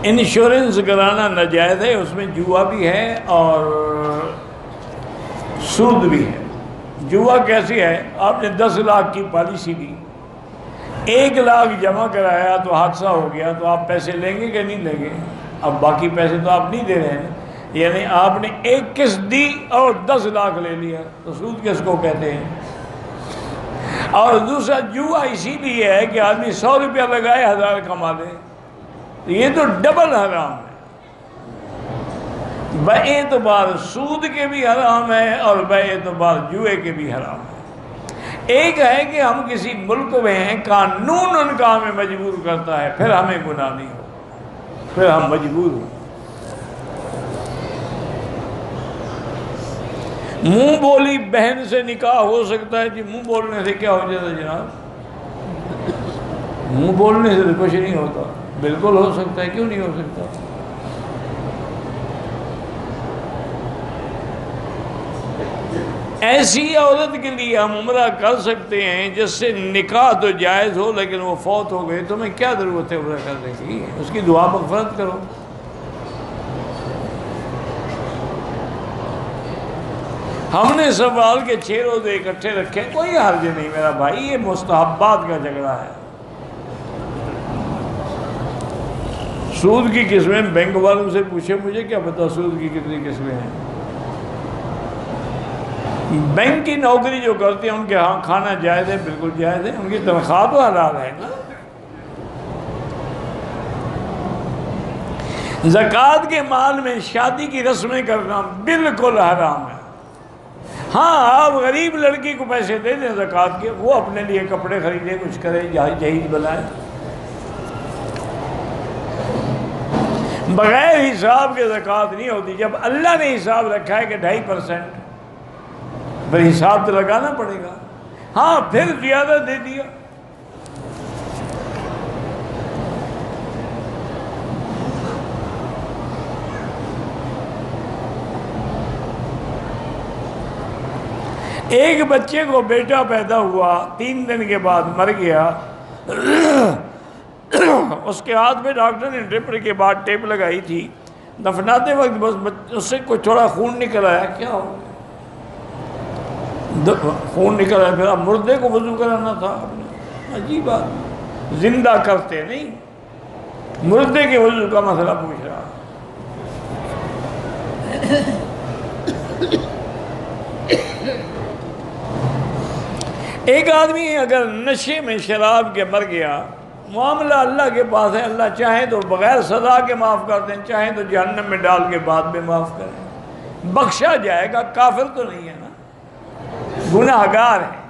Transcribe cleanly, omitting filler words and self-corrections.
Insurance کرانا ناجائز ہے، اس میں جوا بھی ہے اور سود بھی ہے۔ جوا کیسی ہے؟ آپ نے 10 لاکھ کی پالیسی دی، 1 لاکھ جمع کرایا تو حادثہ ہو گیا، تو آپ پیسے لیں گے کہ نہیں لیں گے؟ اب باقی پیسے تو آپ نہیں دے رہے ہیں، یعنی آپ نے 1 قسط دی اور 10 لاکھ لے لیا، تو سود کس کو کہتے ہیں؟ اور دوسرا جوا اسی لیے ہے کہ آدمی 100 روپیہ لگائے 1000 کما لے، یہ تو ڈبل حرام ہے، باعتبار سود کے بھی حرام ہے اور باعتبار جوئے کے بھی حرام ہے۔ ایک ہے کہ ہم کسی ملک میں ہیں، قانون ان کا ہمیں مجبور کرتا ہے، پھر ہمیں گناہ نہیں ہو، پھر ہم مجبور ہوں۔ منہ بولی بہن سے نکاح ہو سکتا ہے جی؟ منہ بولنے سے کیا ہو جاتا ہے جناب؟ منہ بولنے سے کچھ نہیں ہوتا، بالکل ہو سکتا ہے، کیوں نہیں ہو سکتا؟ ایسی عورت کے لیے ہم عمرہ کر سکتے ہیں جس سے نکاح تو جائز ہو لیکن وہ فوت ہو گئے، تمہیں کیا ضرورت ہے عمرہ کرنے کی؟ اس کی دعا مغفرت کرو۔ ہم نے سوال کے 6 روزے اکٹھے رکھے، کوئی حرج نہیں میرا بھائی، یہ مستحبات کا جھگڑا ہے۔ سود کی قسمیں بینک والوں سے پوچھے، مجھے کیا پتا سود کی کتنی قسمیں ہیں۔ بینک کی نوکری جو کرتے ہیں ان کے ہاں کھانا جائز ہے، بالکل جائز ہے، ان کی تنخواہ تو حلال ہے نا۔ زکوٰۃ کے مال میں شادی کی رسمیں کرنا بالکل حرام ہے۔ ہاں آپ غریب لڑکی کو پیسے دے دیں زکوٰۃ کے، وہ اپنے لیے کپڑے خریدے، کچھ کرے، جہیز بنائے، بغیر حساب کے زکوٰۃ نہیں ہوتی۔ جب اللہ نے حساب رکھا ہے کہ 2.5%، پھر حساب تو لگانا پڑے گا۔ ہاں پھر زیادہ دے دیا، ایک بچے کو بیٹا پیدا ہوا، 3 دن کے بعد مر گیا، اس کے ہاتھ میں ڈاکٹر نے ڈرپ کے بعد ٹیپ لگائی تھی، دفناتے وقت بس اس سے کوئی تھوڑا خون نکل آیا، کیا ہو گیا؟ خون نکل آیا، پھر اب مردے کو وضو کرانا تھا۔ عجیب بات، زندہ کرتے نہیں، مردے کے وضو کا مسئلہ پوچھ رہا۔ ایک آدمی اگر نشے میں شراب کے مر گیا، معاملہ اللہ کے پاس ہے، اللہ چاہے تو بغیر سزا کے معاف کر دیں، چاہے تو جہنم میں ڈال کے بعد میں معاف کریں، بخشا جائے گا، کافر تو نہیں ہے نا، گناہگار ہے۔